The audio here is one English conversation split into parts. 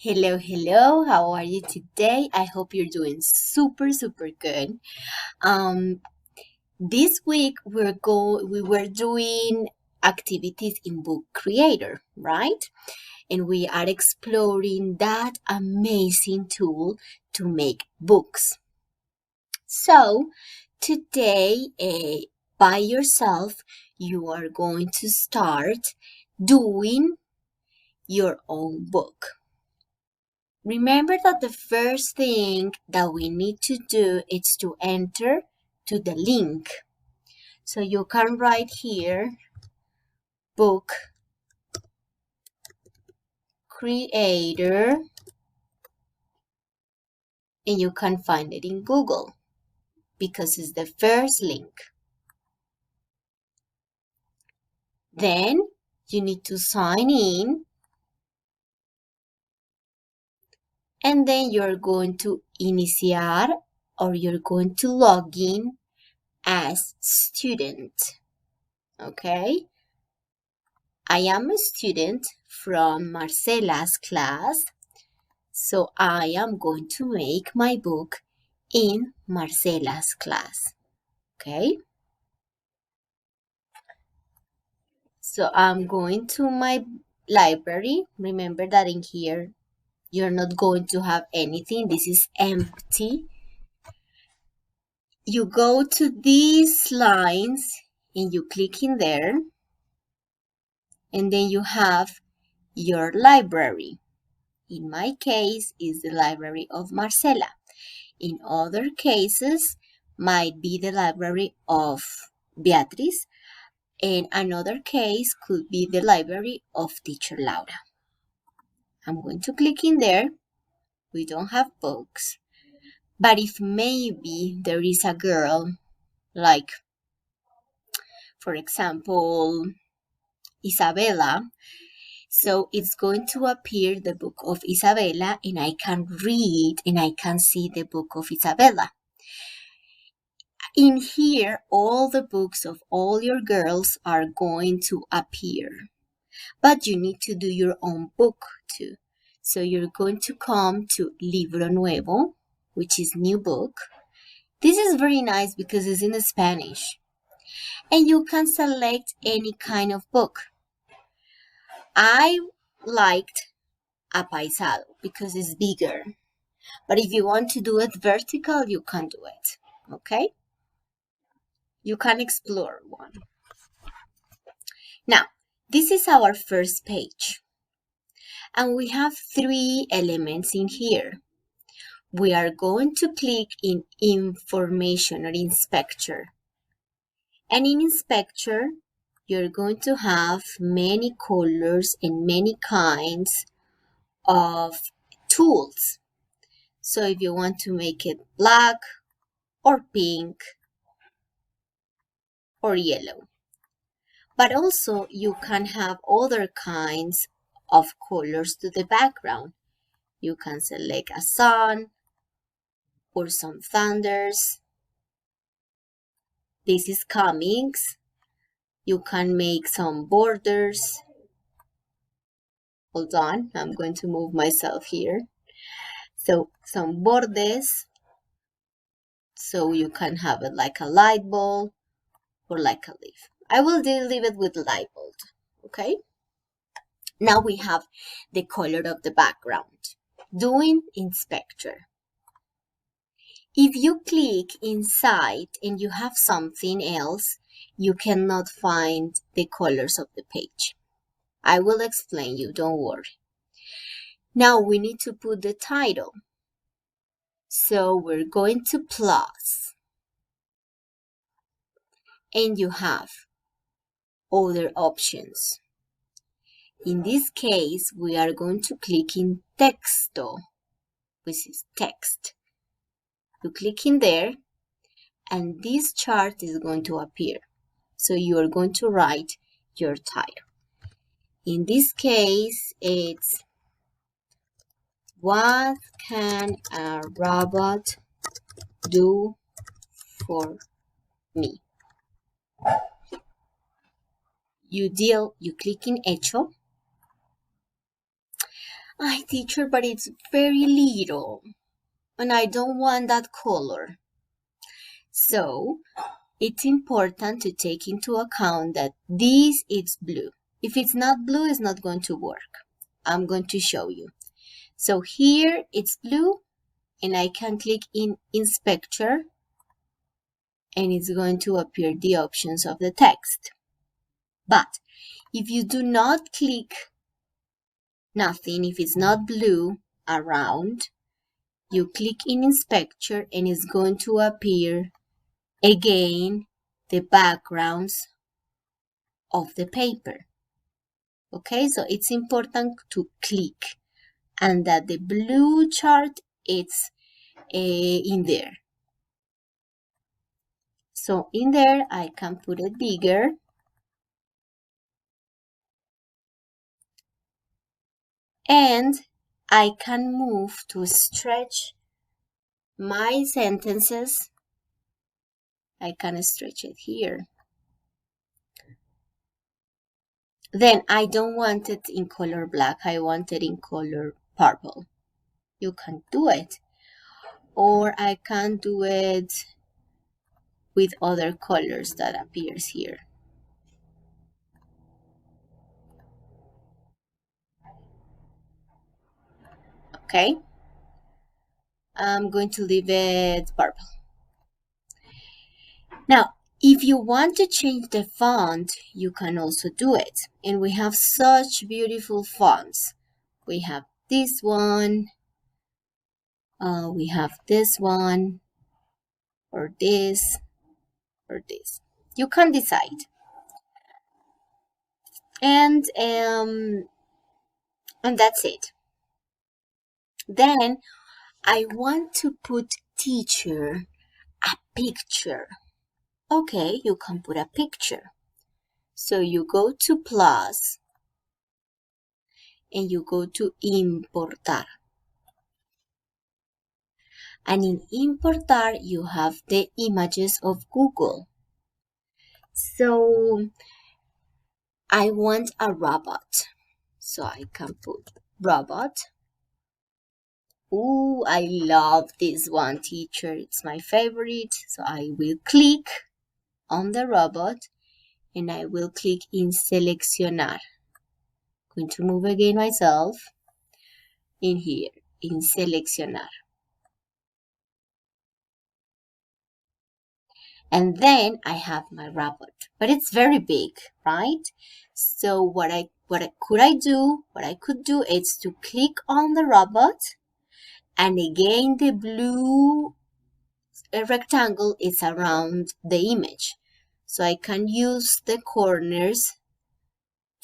Hello, hello. How are you today? I hope you're doing super, super good. Um, this week we were doing activities in Book Creator, right? And we are exploring that amazing tool to make books. So today, by yourself, you are going to start doing your own book. Remember that the first thing that we need to do is to enter to the link. So you can write here, book creator, and you can find it in Google because it's the first link. Then you need to sign in, and then you're going to iniciar or you're going to log in as student. Okay? I am a student from Marcela's class, so I am going to make my book in Marcela's class. Okay? So I'm going to my library. Remember that in here, you're not going to have anything. This is empty. You go to these lines and you click in there, and then you have your library. In my case, is the library of Marcela. In other cases, might be the library of Beatriz, and another case could be the library of teacher Laura. I'm going to click in there. We don't have books, but if maybe there is a girl, like, for example, Isabella, so it's going to appear the book of Isabella, and I can read and I can see the book of Isabella. In here, all the books of all your girls are going to appear, but you need to do your own book too. So you're going to come to Libro Nuevo, which is new book. This is very nice because it's in Spanish. And you can select any kind of book. I liked Apaisado because it's bigger. But if you want to do it vertical, you can do it. Okay? You can explore one. Now, this is our first page. And we have 3 elements in here. We are going to click in Information or Inspector. And in Inspector, you're going to have many colors and many kinds of tools. So if you want to make it black or pink or yellow. But also you can have other kinds of colors to the background. You can select a sun or some thunders. This is comics. You can make some borders. Hold on, I'm going to move myself here. So some bordes. So you can have it like a light bulb or like a leaf. I will leave it with light bulb, okay? Now we have the color of the background. Doing Inspector. If you click inside and you have something else, you cannot find the colors of the page. I will explain you, don't worry. Now we need to put the title. So we're going to plus. And you have other options. In this case, we are going to click in Texto, which is text. You click in there, and this chart is going to appear. So you are going to write your title. In this case, it's What can a robot do for me? You click in Hecho. "I teacher, but it's very little and I don't want that color." So it's important to take into account that this is blue. If it's not blue, it's not going to work. I'm going to show you. So here it's blue and I can click in Inspector and it's going to appear the options of the text. But if you do not click nothing, if it's not blue around, you click in Inspector and it's going to appear again the backgrounds of the paper. Okay, so it's important to click and that the blue chart is in there. So in there, I can put it bigger. And I can move to stretch my sentences. I can stretch it here. Then I don't want it in color black. I want it in color purple. You can do it. Or I can do it with other colors that appears here. Okay. I'm going to leave it purple. Now, if you want to change the font, you can also do it. And we have such beautiful fonts. We have this one, we have this one, or this, or this. You can decide. And that's it. Then I want to put teacher a picture. Okay, you can put a picture. So you go to plus and you go to importar. And in importar, you have the images of Google. So I want a robot. So I can put robot. Ooh, I love this one, teacher. It's my favorite. So I will click on the robot and I will click in seleccionar. Going to move again myself in here, in seleccionar. And then I have my robot, but it's very big, right? So what I could do is to click on the robot, and again the blue rectangle is around the image. So I can use the corners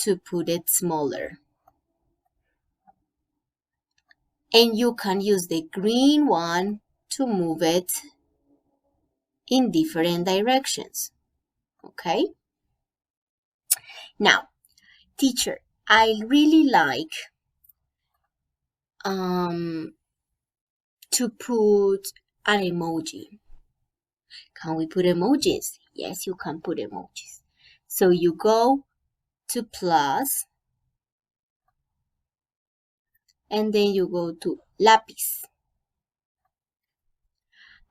to put it smaller. And you can use the green one to move it in different directions. Okay? Now, teacher, I really like to put an emoji. Can we put emojis? Yes, you can put emojis. So you go to plus and then you go to lápiz.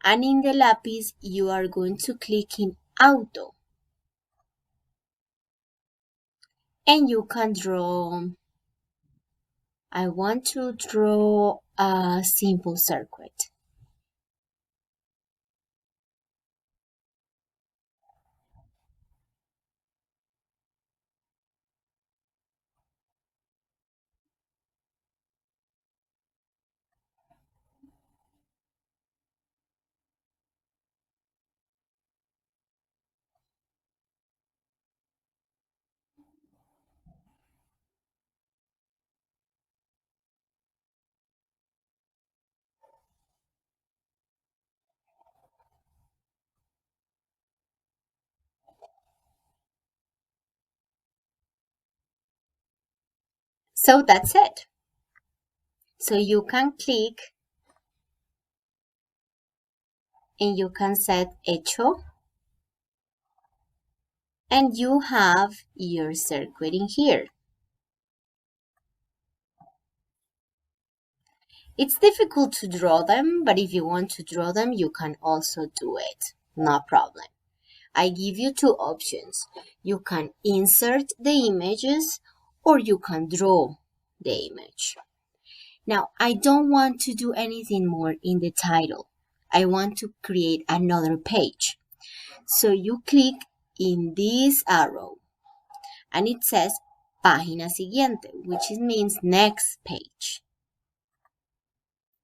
And in the lápiz, you are going to click in auto. And you can draw, I want to draw a simple circuit. So that's it. So you can click and you can set hecho and you have your circuit in here. It's difficult to draw them, but if you want to draw them, you can also do it. No problem. I give you two options. You can insert the images or you can draw the image. Now, I don't want to do anything more in the title. I want to create another page. So you click in this arrow and it says Página siguiente, which means next page.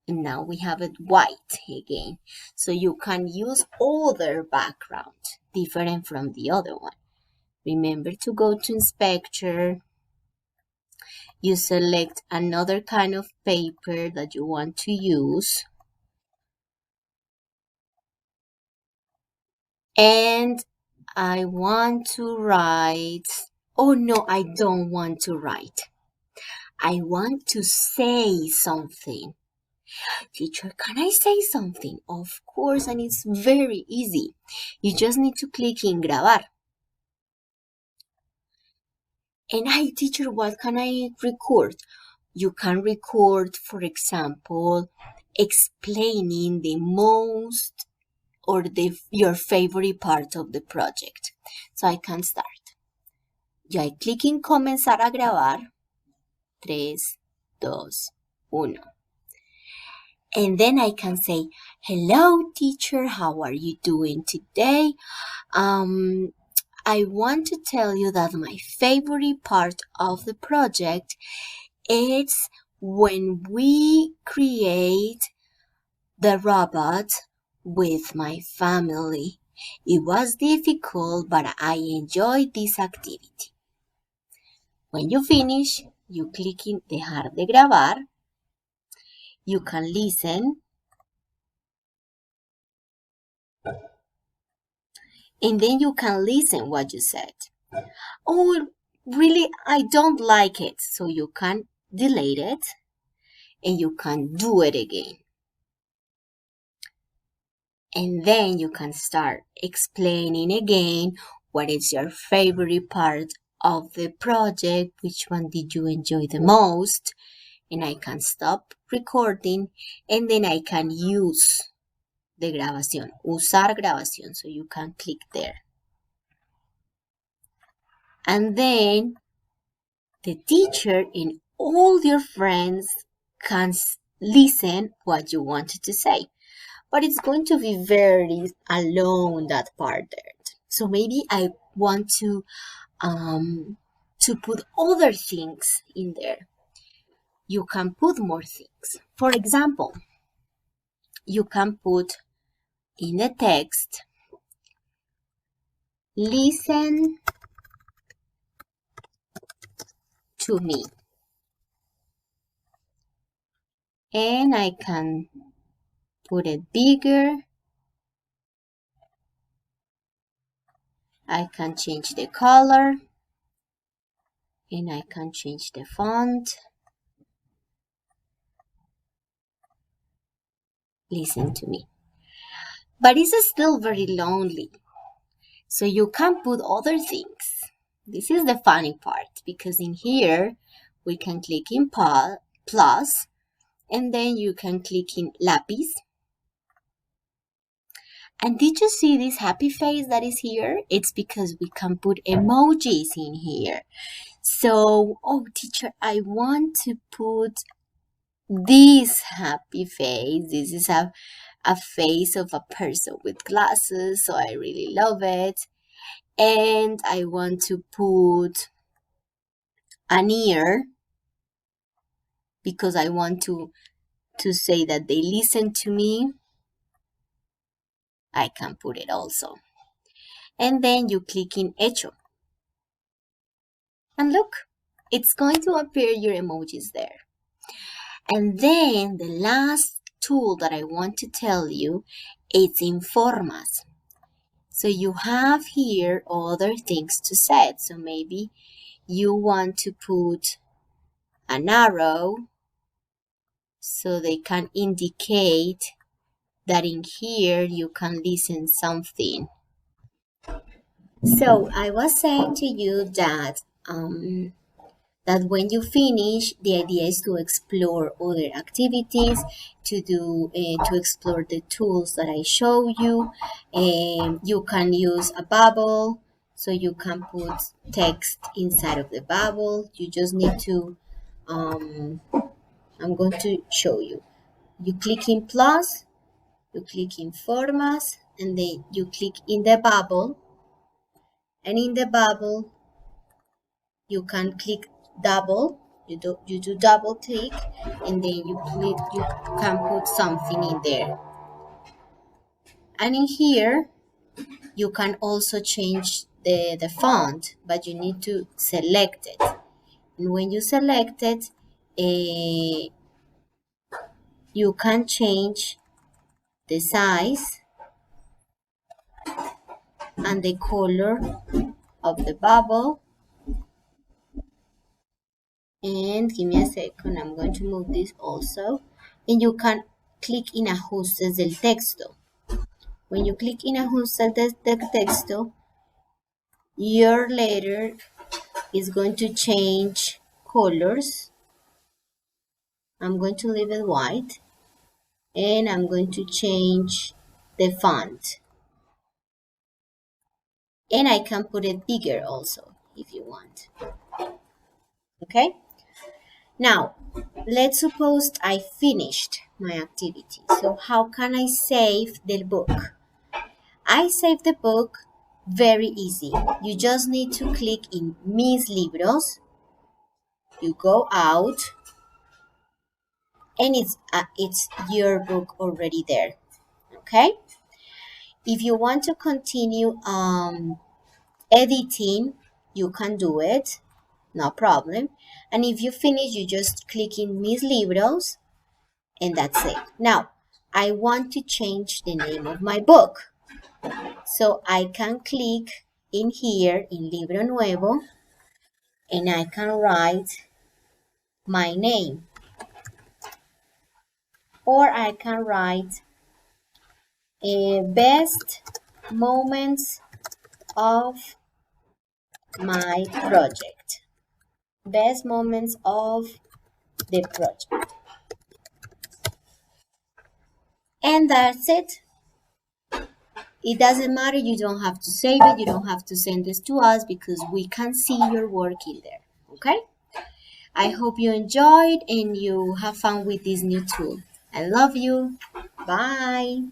And now we have it white again. So you can use other background different from the other one. Remember to go to inspector. You select another kind of paper that you want to use. And I want to write, oh no, I don't want to write. I want to say something. Teacher, can I say something? Of course, and it's very easy. You just need to click in grabar. And teacher, what can I record? You can record, for example, explaining the most or your favorite part of the project. So I can start. I click in comenzar a grabar. 3, 2, 1. And then I can say, hello teacher, how are you doing today? I want to tell you that my favorite part of the project is when we create the robot with my family. It was difficult, but I enjoyed this activity. When you finish, you click in dejar de grabar. You can listen. And then you can listen what you said. Oh, really, I don't like it. So you can delete it and you can do it again. And then you can start explaining again what is your favorite part of the project, which one did you enjoy the most, and I can stop recording and then I can use the grabación, usar grabación, so you can click there. And then the teacher and all your friends can listen what you wanted to say. But it's going to be very alone, that part there. So maybe I want to put other things in there. You can put more things. For example, you can put in the text, listen to me. And I can put it bigger. I can change the color. And I can change the font. Listen to me. But it's still very lonely. So you can put other things. This is the funny part, because in here we can click in plus, and then you can click in lápiz. And did you see this happy face that is here? It's because we can put emojis in here. So, oh teacher, I want to put this happy face. This is a face of a person with glasses, so I really love it. And I want to put an ear because I want to say that they listen to me. I can put it also. And then you click in Hecho. And look, it's going to appear your emojis there. And then the last tool that I want to tell you is Informas. So you have here other things to set. So maybe you want to put an arrow so they can indicate that in here you can listen something. So I was saying to you that that when you finish, the idea is to explore other activities, to explore the tools that I show you. You can use a bubble, so you can put text inside of the bubble. You just need to, I'm going to show you. You click in plus, you click in formas, and then you click in the bubble. And in the bubble, you can click double. You do double click, and then you can put something in there. And in here, you can also change the font, but you need to select it. And when you select it, you can change the size and the color of the bubble. And give me a second, I'm going to move this also. And you can click in ajustes del texto. When you click in ajustes del texto, your letter is going to change colors. I'm going to leave it white, and I'm going to change the font. And I can put it bigger also if you want. Okay? Now, let's suppose I finished my activity. So how can I save the book? I save the book very easy. You just need to click in Mis Libros. You go out, and it's your book already there. Okay? If you want to continue editing, you can do it, no problem. And if you finish, you just click in Mis Libros, and that's it. Now, I want to change the name of my book. So I can click in here in Libro Nuevo, and I can write my name. Or I can write best moments of my project. Best moments of the project. And that's it. It doesn't matter, you don't have to save it, you don't have to send this to us because we can see your work in there, okay? I hope you enjoyed and you have fun with this new tool. I love you. Bye.